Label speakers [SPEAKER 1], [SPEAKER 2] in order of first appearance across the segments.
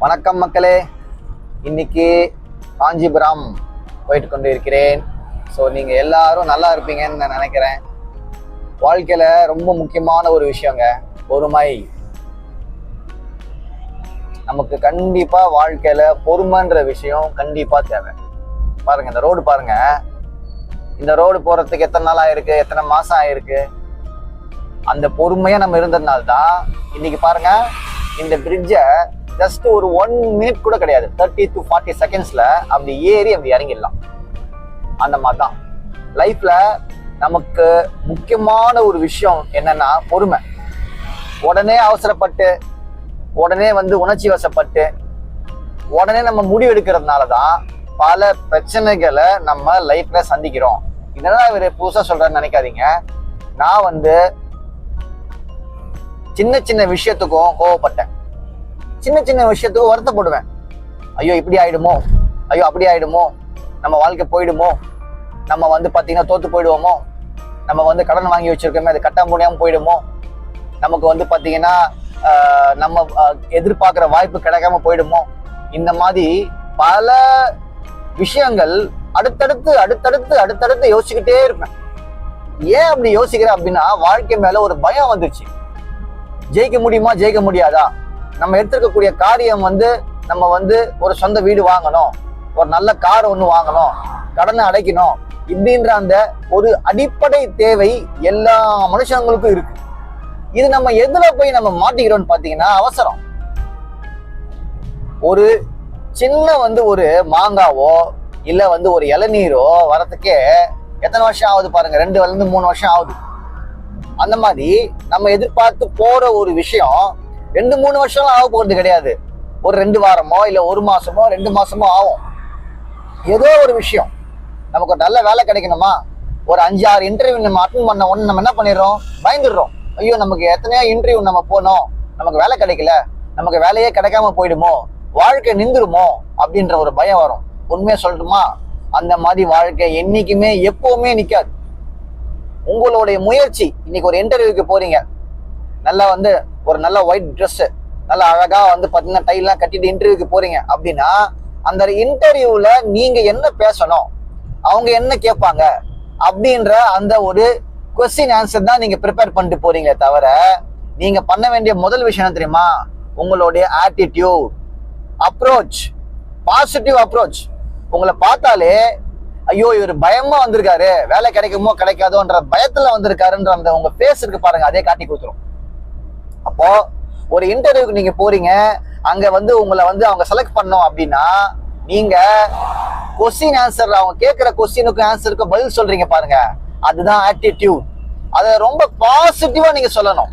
[SPEAKER 1] வணக்கம் மக்களே, இன்னைக்கு காஞ்சிபுரம் போயிட்டு கொண்டு இருக்கிறேன். ஸோ நீங்கள் எல்லாரும் நல்லா இருப்பீங்கன்னு நான் நினைக்கிறேன். வாழ்க்கையில் ரொம்ப முக்கியமான ஒரு விஷயங்க பொறுமை. நமக்கு கண்டிப்பாக வாழ்க்கையில் பொறுமைன்ற விஷயம் கண்டிப்பாக தேவை. பாருங்க, இந்த ரோடு பாருங்க, இந்த ரோடு போகிறதுக்கு எத்தனை நாள் ஆயிருக்கு, எத்தனை மாதம் ஆயிருக்கு. அந்த பொறுமையாக நம்ம இருந்ததுனால்தான் இன்னைக்கு பாருங்க, இந்த பிரிட்ஜை ஜஸ்ட் ஒரு 1 minute கூட கிடையாது, 30 to 40 secondsல அப்படி ஏறி அப்படி இறங்கிடலாம். அந்த மாதிரி தான் லைஃப்ல நமக்கு முக்கியமான ஒரு விஷயம் என்னன்னா பொறுமை. உடனே அவசரப்பட்டு, உடனே உணர்ச்சி வசப்பட்டு, உடனே நம்ம முடிவு எடுக்கிறதுனால தான் பல பிரச்சனைகளை நம்ம லைஃப்ல சந்திக்கிறோம். இதெல்லாம் இவர் புதுசா சொல்றாருன்னு நினைக்காதீங்க. நான் சின்ன சின்ன விஷயத்துக்கும் கோவப்பட்டேன், சின்ன சின்ன விஷயத்துக்கும் வருத்தப்படுவேன். ஐயோ இப்படி ஆயிடுமோ, ஐயோ அப்படி ஆயிடுமோ, நம்ம வாழ்க்கை போயிடுமோ, நம்ம பார்த்தீங்கன்னா தோத்து போயிடுவோமோ, நம்ம கடன் வாங்கி வச்சிருக்கோமே அது கட்ட முடியாம போயிடுமோ, நமக்கு பார்த்தீங்கன்னா நம்ம எதிர்பார்க்குற வாய்ப்பு கிடைக்காம போயிடுமோ. இந்த மாதிரி பல விஷயங்கள் அடுத்தடுத்து அடுத்தடுத்து அடுத்தடுத்து யோசிச்சுக்கிட்டே இருப்பேன். ஏன் அப்படி யோசிக்கிறேன் அப்படின்னா, வாழ்க்கை மேல ஒரு பயம் வந்துருச்சு. ஜெயிக்க முடியுமா, ஜெயிக்க முடியாதா, நம்ம எடுத்துருக்கக்கூடிய காரியம் நம்ம ஒரு சொந்த வீடு வாங்கணும், ஒரு நல்ல கார் ஒன்று வாங்கணும், கடனை அடைக்கணும், இப்படின்ற அந்த ஒரு அடிப்படை தேவை எல்லா மனுஷங்களுக்கும் இருக்கு. இது நம்ம எதுல போய் நம்ம மாட்டிக்கிறோம்னு பாத்தீங்கன்னா அவசரம். ஒரு சின்ன ஒரு மாங்காவோ இல்ல ஒரு இளநீரோ வரத்துக்கே எத்தனை வருஷம் ஆகுது பாருங்க, 2 to 3 வருஷம் ஆகுது. அந்த மாதிரி நம்ம எதிர்பார்த்து போற ஒரு விஷயம் 2-3 வருஷம்லாம் ஆக போறது கிடையாது. ஒரு 2 வாரமோ இல்ல 1 மாசமோ 2 மாசமோ ஆகும். ஏதோ ஒரு விஷயம் நமக்கு ஒரு நல்ல வேலை கிடைக்கணுமா, ஒரு 5-6 இன்டர்வியூ நம்ம அட்டன் பண்ண உடனே நம்ம என்ன பண்ணிடுறோம், பயந்துடுறோம். ஐயோ நமக்கு எத்தனையோ இன்டர்வியூ நம்ம போனோம், நமக்கு வேலை கிடைக்கல, நமக்கு வேலையே கிடைக்காம போயிடுமோ, வாழ்க்கை நின்றுருமோ அப்படின்ற ஒரு பயம் வரும். உண்மையா சொல்லட்டுமா, அந்த மாதிரி வாழ்க்கை என்னைக்குமே எப்பவுமே நிக்காது. உங்களுடைய முயற்சி, இன்னைக்கு ஒரு இன்டர்வியூக்கு போறீங்க, நல்லா ஒரு நல்ல ஒயிட் ட்ரெஸ், நல்லா அழகா பாத்தீங்கன்னா டைலாம் கட்டிட்டு இன்டர்வியூக்கு போறீங்க அப்படின்னா, அந்த இன்டர்வியூல நீங்க என்ன பேசணும், அவங்க என்ன கேட்பாங்க அப்படின்ற அந்த ஒரு கொஸ்டின் ஆன்சர் தான் நீங்க ப்ரிப்பேர் பண்ணிட்டு போறீங்களே தவிர, நீங்க பண்ண வேண்டிய முதல் விஷயம் என்ன தெரியுமா, உங்களுடைய ஆட்டிடியூட், அப்ரோச், பாசிட்டிவ் அப்ரோச். உங்களை பார்த்தாலே ஐயோ இவர் பயமா வந்திருக்காரு, வேலை கிடைக்குமோ கிடைக்காதோன்ற பயத்துல வந்திருக்காருன்ற அந்த உங்க ஃபேஸ் இருக்கு பாருங்க, அதே காட்டி கொடுத்துரும். அப்போ ஒரு இன்டர்வியூக்கு நீங்க போறீங்க, அங்க உங்களை அவங்க செலக்ட் பண்ணோம் அப்படின்னா, நீங்க கொஸ்டின் ஆன்சர், அவங்க கேட்கிற கொஸ்டினுக்கு ஆன்சருக்கு பதில் சொல்றீங்க பாருங்க, அதுதான் ஆட்டிடியூட். அதை ரொம்ப பாசிட்டிவா நீங்க சொல்லணும்.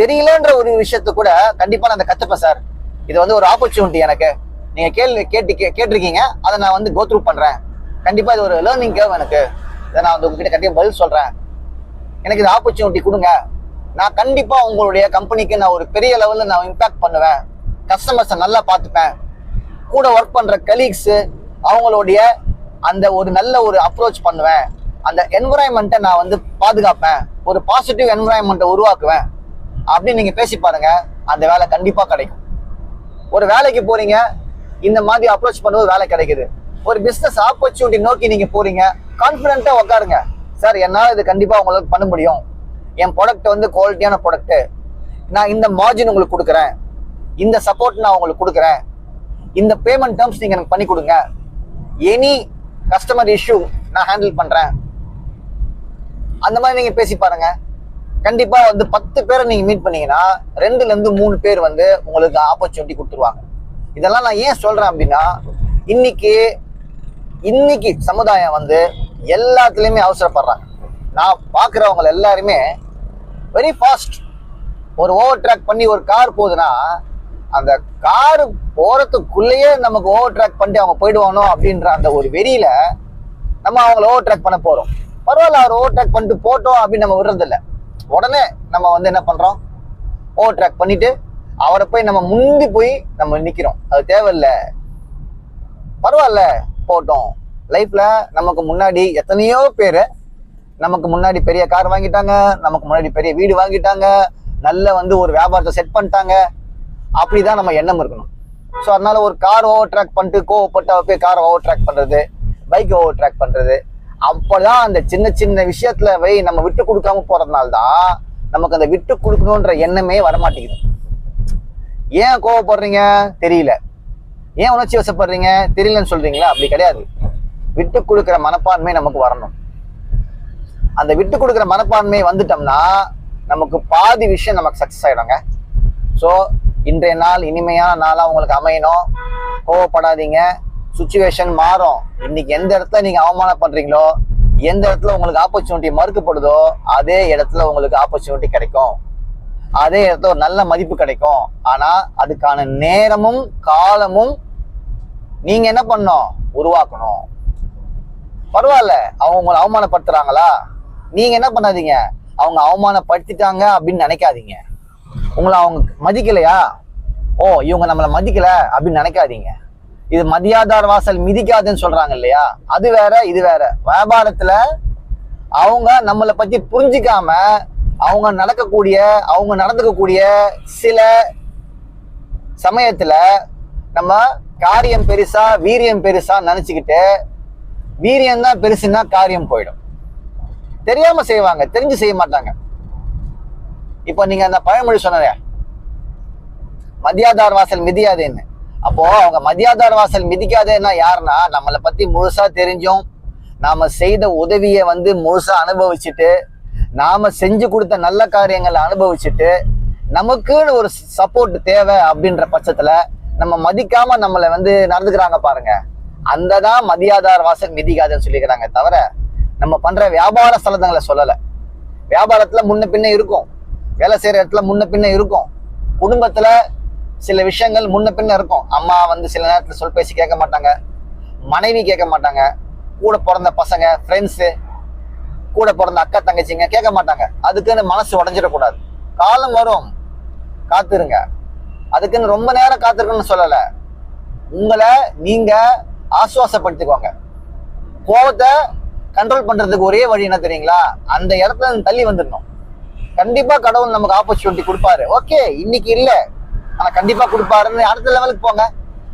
[SPEAKER 1] தெரியலன்ற ஒரு விஷயத்த கூட கண்டிப்பா நான் கத்துப்பேன் சார், இது ஒரு ஆப்பர்ச்சுனிட்டி எனக்கு, நீங்க கேட்டிருக்கீங்க, அதை நான் கோ த்ரூ பண்றேன், கண்டிப்பா இது ஒரு லேர்னிங் கேர்வ் எனக்கு, இதை நான் உங்ககிட்ட கண்டிப்பா பதில் சொல்றேன், எனக்கு இது ஆப்பர்ச்சுனிட்டி கொடுங்க, நான் கண்டிப்பா உங்களுடைய கம்பெனிக்கு நான் ஒரு பெரிய லெவல்ல நான் இம்பாக்ட் பண்ணுவேன், கஸ்டமர்ஸை நல்லா பார்த்துப்பேன், கூட ஒர்க் பண்ற கலீக்ஸ் அவங்களுடைய அந்த ஒரு நல்ல ஒரு அப்ரோச் பண்ணுவேன், அந்த என்விரான்மெண்ட்டை நான் பாதுகாப்பேன், ஒரு பாசிட்டிவ் என்விரான்மெண்ட்டை உருவாக்குவேன் அப்படின்னு நீங்க பேசி பாருங்க, அந்த வேலை கண்டிப்பா கிடைக்கும். ஒரு வேலைக்கு போறீங்க, இந்த மாதிரி அப்ரோச் பண்ணும்போது வேலை கிடைக்குது. ஒரு பிசினஸ் ஆப்பர்ச்சுனிட்டி நோக்கி நீங்க போறீங்க, கான்பிடென்ட்டா உட்காருங்க, சார் என்னால இது கண்டிப்பா உங்களுக்கு பண்ண முடியும், என் ப்ராடக்ட் குவாலிட்டியான ப்ராடக்ட், நான் இந்த மார்ஜின் உங்களுக்கு கொடுக்குறேன், இந்த சப்போர்ட் நான் உங்களுக்கு கொடுக்குறேன், இந்த பேமெண்ட் டேர்ம்ஸ் நீங்க எனக்கு பண்ணி கொடுங்க, எனி கஸ்டமர் இஷ்யூ நான் ஹேண்டில் பண்றேன். அந்த மாதிரி நீங்க பேசி பாருங்க, கண்டிப்பா 10 பேரை நீங்க மீட் பண்ணீங்கன்னா 2 to 3 பேர் உங்களுக்கு ஆப்பர்ச்சுனிட்டி கொடுத்துருவாங்க. இதெல்லாம் நான் ஏன் சொல்றேன் அப்படின்னா, இன்னைக்கு சமுதாயம் எல்லாத்துலயுமே அவசரப்படுறாங்க. நான் பாக்குறவங்க எல்லாருமே வெரி ஃபாஸ்ட். ஒரு ஓவர் ட்ராக் பண்ணி ஒரு கார் போகுதுன்னா, அந்த கார் போறதுக்குள்ளேயே நமக்கு ஓவர் ட்ராக் பண்ணி அவங்க போயிடுவானோ அப்படின்ற அந்த ஒரு வெறியில நம்ம அவங்கள ஓவர் ட்ராக் பண்ண போறோம். பரவாயில்ல, அவர் ஓவர் ட்ராக் பண்ணிட்டு போட்டோம் அப்படின்னு நம்ம விடுறது இல்லை. உடனே நம்ம என்ன பண்றோம், ஓவர் ட்ராக் பண்ணிட்டு அவரை போய் நம்ம முந்தி போய் நம்ம நிக்கிறோம். அது தேவையில்லை, பரவாயில்ல போட்டோம். லைஃப்ல நமக்கு முன்னாடி எத்தனையோ பேரு நமக்கு முன்னாடி பெரிய கார் வாங்கிட்டாங்க, நமக்கு முன்னாடி பெரிய வீடு வாங்கிட்டாங்க, நல்ல ஒரு வியாபாரத்தை செட் பண்ணிட்டாங்க. அப்படிதான் நம்ம எண்ணம் இருக்கணும். ஸோ அதனால ஒரு கார் ஓவர் ட்ராக் பண்ணிட்டு கோவப்பட்டு போய் காரை ஓவர் ட்ராக் பண்றது, பைக் ஓவர் ட்ராக் பண்றது, அப்பதான் அந்த சின்ன சின்ன விஷயத்துல நம்ம விட்டு கொடுக்காம போறதுனால தான் நமக்கு அந்த விட்டு கொடுக்கணுன்ற எண்ணமே வரமாட்டேங்குது. ஏன் கோவப்படுறீங்க தெரியல, ஏன் உணர்ச்சி வசப்படுறீங்க தெரியலன்னு சொல்றீங்களா? அப்படி கிடையாது. விட்டு கொடுக்குற மனப்பான்மை நமக்கு வரணும். அந்த விட்டு கொடுக்குற மனப்பான்மை வந்துட்டோம்னா நமக்கு பாதி விஷயம் நமக்கு சக்சஸ் ஆயிடுங்க. ஸோ இன்றைய நாள் இனிமையான நாளா உங்களுக்கு அமையணும். கோவப்படாதீங்க, சுச்சுவேஷன் மாறும். இன்னைக்கு எந்த இடத்துல நீங்க அவமானம் பண்றீங்களோ, எந்த இடத்துல உங்களுக்கு ஆப்பர்ச்சுனிட்டி மறுக்கப்படுதோ, அதே இடத்துல உங்களுக்கு ஆப்பர்ச்சுனிட்டி கிடைக்கும், அதே இடத்துல ஒரு நல்ல மதிப்பு கிடைக்கும். ஆனா அதுக்கான நேரமும் காலமும் நீங்க என்ன பண்ணணும்? உருவாக்கணும். பரவாயில்ல, அவங்க உங்களை அவமானப்படுத்துறாங்களா, நீங்க என்ன பண்ணாதீங்க, அவங்க அவமானப்படுத்திட்டாங்க அப்படின்னு நினைக்காதீங்க. உங்களை அவங்க மதிக்கலையா, ஓ இவங்க நம்மளை மதிக்கல அப்படின்னு நினைக்காதீங்க. இது மதியாதார் வாசல் மிதிக்காதுன்னு சொல்றாங்க இல்லையா, அது வேற இது வேற. வியாபாரத்துல அவங்க நம்மளை பத்தி புரிஞ்சிக்காம அவங்க நடந்துக்கக்கூடிய சில சமயத்துல நம்ம காரியம் பெருசா வீரியம் பெருசா நினைச்சுக்கிட்டு, வீரியம் தான் பெருசுன்னா காரியம் போயிடும். தெரியாம செய்வாங்க, தெரிஞ்சு செய்ய மாட்டாங்க. இப்ப நீங்க அந்த பழமொழி சொன்ன மதியாதார் வாசல் மிதியாதேன்னு, அப்போ அவங்க மதியாதார் வாசல் மிதிக்காதேன்னா யாருன்னா, நம்மளை பத்தி முழுசா தெரிஞ்சும் நாம செய்த உதவியை முழுசா அனுபவிச்சுட்டு, நாம செஞ்சு கொடுத்த நல்ல காரியங்களை அனுபவிச்சுட்டு, நமக்குன்னு ஒரு சப்போர்ட் தேவை அப்படின்ற பட்சத்துல நம்ம மதிக்காம நம்மளை நடந்துக்கிறாங்க பாருங்க, அந்ததான் மதியாதார் வாசல் மிதிக்காதுன்னு சொல்லிக்கிறாங்க. தவிர நம்ம பண்ற வியாபார ஸ்தலங்களை சொல்லல. வியாபாரத்துல முன்ன பின்ன இருக்கும், வேலை செய்யற இடத்துல முன்ன பின்ன இருக்கும், குடும்பத்துல சில விஷயங்கள் முன்ன பின்ன இருக்கும். அம்மா சில நேரத்துல சொல் பேசி கேட்க மாட்டாங்க, மனைவி கேட்க மாட்டாங்க, கூட பிறந்த பசங்க ஃப்ரெண்ட்ஸு, கூட பிறந்த அக்கா தங்கச்சிங்க கேட்க மாட்டாங்க. அதுக்குன்னு மனசு உடஞ்சிடக்கூடாது. காலம் வரும், காத்துருங்க. அதுக்குன்னு ரொம்ப நேரம் காத்திருக்குன்னு சொல்லல. உங்களை நீங்க ஆசுவாசப்படுத்திக்கோங்க. கோபத்தை கண்ட்ரோல் பண்றதுக்கு ஒரே வழி என்ன தெரியுங்களா? அந்த இடத்துல தள்ளி வந்துடணும். கண்டிப்பா கடவுள் நமக்கு ஆப்பர்ச்சுனிட்டி கொடுப்பாரு. ஓகே இன்னைக்கு இல்ல, ஆனா கண்டிப்பா கொடுப்பாருன்னு அடுத்த லெவலுக்கு போங்க,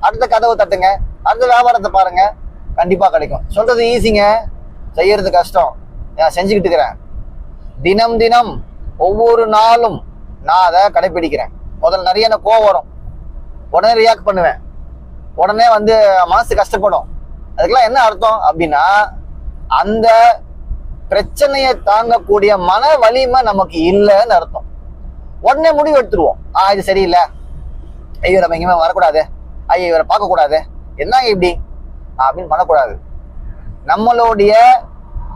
[SPEAKER 1] அடுத்த கதவை தட்டுங்க, அடுத்த வியாபாரத்தை பாருங்க, கண்டிப்பா கிடைக்கும். சொல்றது ஈஸிங்க, செய்யறது கஷ்டம். நான் செஞ்சுக்கிட்டு இருக்கிறேன். தினம் தினம் ஒவ்வொரு நாளும் நான் அதை கடைபிடிக்கிறேன். முதல்ல நிறைய எனக்கு கோவம் வரும், உடனே ரியாக்ட் பண்ணுவேன், உடனே மனசு கஷ்டப்படும். அதுக்கெல்லாம் என்ன அர்த்தம் அப்படின்னா, அந்த பிரச்சனையை தாங்கக்கூடிய மன வலிமை நமக்கு இல்லைன்னு அர்த்தம். உடனே முடிவு எடுத்துருவோம், இது சரியில்லை, ஐயோ நம்ம எங்கேயுமே வரக்கூடாது, ஐயோ இவரை பார்க்கக்கூடாது, என்னங்க இப்படி அப்படின்னு பண்ணக்கூடாது. நம்மளுடைய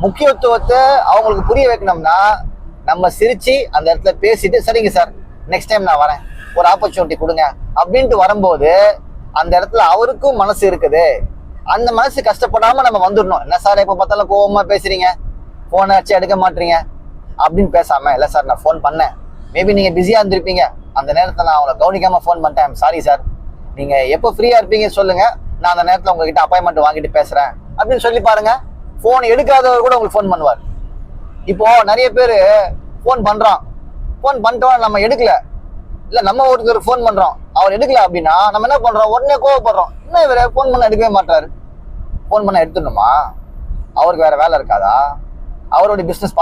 [SPEAKER 1] முக்கியத்துவத்தை அவங்களுக்கு புரிய வைக்கணும்னா நம்ம சிரிச்சு அந்த இடத்துல பேசிட்டு, சரிங்க சார் நெக்ஸ்ட் டைம் நான் வரேன், ஒரு ஆப்பர்ச்சுனிட்டி கொடுங்க அப்படின்ட்டு வரும்போது அந்த இடத்துல அவருக்கும் மனசு இருக்குது. அந்த மனசு கஷ்டப்படாம நம்ம வந்துடணும். என்ன சார் எப்ப பார்த்தாலும் கோவமா பேசுறீங்க, போனை வச்சு எடுக்க மாட்டீங்க அப்படின்னு பேசாம, இல்லை சார் நான் ஃபோன் பண்ணேன், மேபி நீங்க பிஸியா இருந்திருப்பீங்க, அந்த நேரத்தில் நான் அவங்களை கவனிக்காம ஃபோன் பண்ணிட்டேன், சாரி சார், நீங்க எப்போ ஃப்ரீயா இருப்பீங்க சொல்லுங்க, நான் அந்த நேரத்தில் உங்ககிட்ட அப்பாயின்மெண்ட் வாங்கிட்டு பேசுறேன் அப்படின்னு சொல்லி பாருங்க. ஃபோன் எடுக்காதவர் கூட உங்களுக்கு ஃபோன் பண்ணுவார். இப்போ நிறைய பேர் ஃபோன் பண்றான், ஃபோன் பண்ணிட்டோம் நம்ம எடுக்கல, இல்ல நம்ம ஒருத்தர் ஃபோன் பண்றோம் அவர் எடுக்கல அப்படின்னா நம்ம என்ன பண்றோம், உடனே கோவப்படுறோம். இன்னும் இவரை ஃபோன் பண்ண எடுக்கவே மாட்டாரு. ஃபோன் பண்ண எடுத்துடணுமா? அவருக்கு வேற வேலை இருக்காதா? அவருடைய பிசினஸ்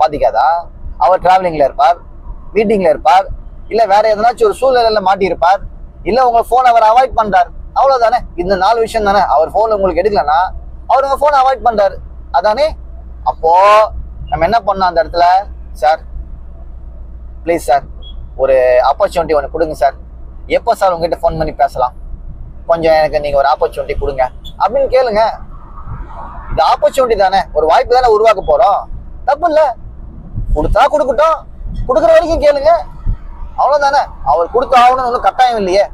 [SPEAKER 1] பாதிக்காதா? அவர் டிராவலிங்ல இருப்பார், மீட்டிங்ல இருப்பார், இல்ல வேற எதனாச்சும் ஒரு சூழ்நிலையில மாட்டி இருப்பார், இல்ல உங்க போன் அவர் அவாய்ட் பண்றாரு, அவ்வளவுதானே. இந்த 4 விஷயம் தானே. அவர் போன் உங்களுக்கு எடுக்கலன்னா அவர் உங்க போன் அவாய்ட் பண்றாரு, அதானே. அப்போ நம்ம என்ன பண்ணோம் அந்த இடத்துல, சார் ப்ளீஸ் சார் ஒரு ஆப்பர்ச்சுனிட்டி ஒன்று கொடுங்க சார், எப்போ சார் உங்ககிட்ட ஃபோன் பண்ணி பேசலாம், கொஞ்சம் எனக்கு நீங்க ஒரு ஆப்பர்ச்சுனிட்டி கொடுங்க அப்படின்னு கேளுங்க. இது ஆப்பர்ச்சுனிட்டி தானே, ஒரு வாய்ப்பு தானே உருவாக்க போறோம், தப்பு இல்லை. கொடுத்தா கொடுக்கட்டும், கொடுக்குற வரைக்கும் கேளுங்க, அவ்வளவுதானே. அவர் கொடுத்து ஆகணும்னு ஒன்றும் கட்டாயம் இல்லையே.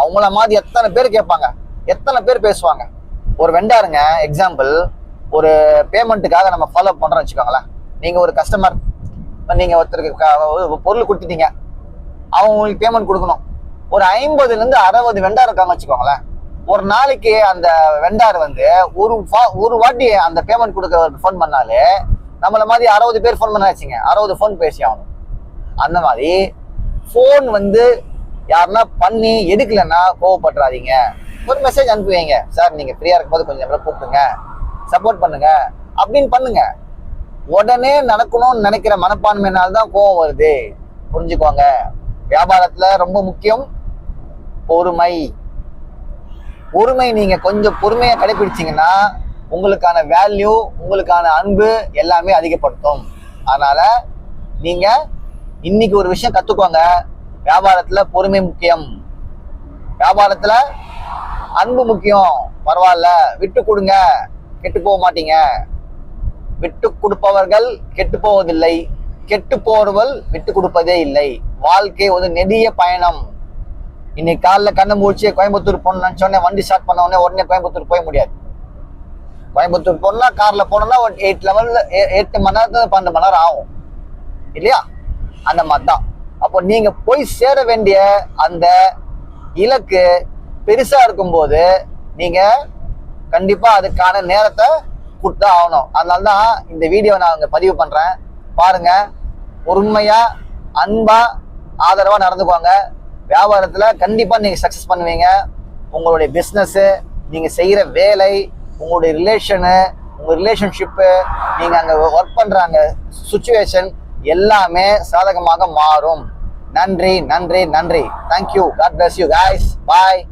[SPEAKER 1] அவங்கள மாதிரி எத்தனை பேர் கேட்பாங்க, எத்தனை பேர் பேசுவாங்க. ஒரு வெண்டாருங்க, எக்ஸாம்பிள், ஒரு பேமெண்ட்டுக்காக நம்ம ஃபாலோ பண்றோம்னு வச்சுக்கோங்களேன். நீங்க ஒரு கஸ்டமர், நீங்க ஒருத்தருக்கு பொருள் கொடுத்துட்டீங்க, அவங்க உங்களுக்கு பேமெண்ட் கொடுக்கணும். ஒரு 50 to 60 வெண்டார் இருக்காங்க வச்சுக்கோங்களேன். ஒரு நாளைக்கு அந்த வெண்டார் ஒரு வாட்டி அந்த பேமெண்ட் கொடுக்க ஃபோன் பண்ணாலே நம்மள மாதிரி 60 பேர் ஃபோன் பண்ண வச்சுங்க, 60 ஃபோன் பேசி ஆகணும். அந்த மாதிரி ஃபோன் யாருன்னா பண்ணி எடுக்கலன்னா கோவப்படுறாதீங்க. ஒரு மெசேஜ் அனுப்புவீங்க, சார் நீங்க ஃப்ரீயா இருக்கும்போது கொஞ்சம் நேரம் கூப்பிடுங்க, சப்போர்ட் பண்ணுங்க அப்படின்னு பண்ணுங்க. உடனே நடக்கணும்னு நினைக்கிற மனப்பான்மையினால்தான் கோவம் வருது. புரிஞ்சுக்கோங்க. வியாபாரத்துல ரொம்ப முக்கியம் பொறுமை. பொறுமை நீங்க கொஞ்சம் பொறுமையா கடைபிடிச்சீங்கன்னா உங்களுக்கான வேல்யூ, உங்களுக்கான அன்பு எல்லாமே அதிகப்படுத்தும். அதனால நீங்க இன்னைக்கு ஒரு விஷயம் கத்துக்கோங்க. வியாபாரத்துல பொறுமை முக்கியம், வியாபாரத்துல அன்பு முக்கியம். பரவாயில்ல, விட்டு கொடுங்க, கெட்டு போக மாட்டீங்க. விட்டு கொடுப்பவர்கள் கெட்டு போவதில்லை, கெட்டு போறவர்கள் விட்டு கொடுப்பதே இல்லை. வாழ்க்கை ஒரு நெடிய பயணம். இன்னைக்கு காலைல கண்ணை மூச்சு கோயம்புத்தூர் போகணும்னு நினைச்சோடனே வண்டி ஸ்டார்ட் பண்ண உடனே கோயம்புத்தூர் போக முடியாது. கோயம்புத்தூர் போனா கார்ல போனோம்னா ஒரு 8 மணி நேரத்துல 12 மணி நேரம் ஆகும் இல்லையா? அந்த மாதிரி தான். அப்போ நீங்க போய் சேர வேண்டிய அந்த இலக்கு பெருசா இருக்கும்போது நீங்க கண்டிப்பா அதுக்கான நேரத்தை கொடுத்தா ஆகணும். அதனாலதான் இந்த வீடியோ நான் அங்க பதிவு பண்றேன். பாருங்க, பொறுமையா அன்பா ஆதரவா நடந்துக்குவாங்க. வியாபாரத்துல கண்டிப்பா நீங்க சக்சஸ் பண்ணுவீங்க. உங்களுடைய பிசினஸ், நீங்க செய்யற வேலை, உங்களுடைய ரிலேஷனு, உங்க ரிலேஷன்ஷிப்பு, நீங்க அங்க ஒர்க் பண்றாங்க சுச்சுவேஷன் எல்லாமே சாதகமாக மாறும். நன்றி நன்றி நன்றி. Thank you. God bless you guys. Bye.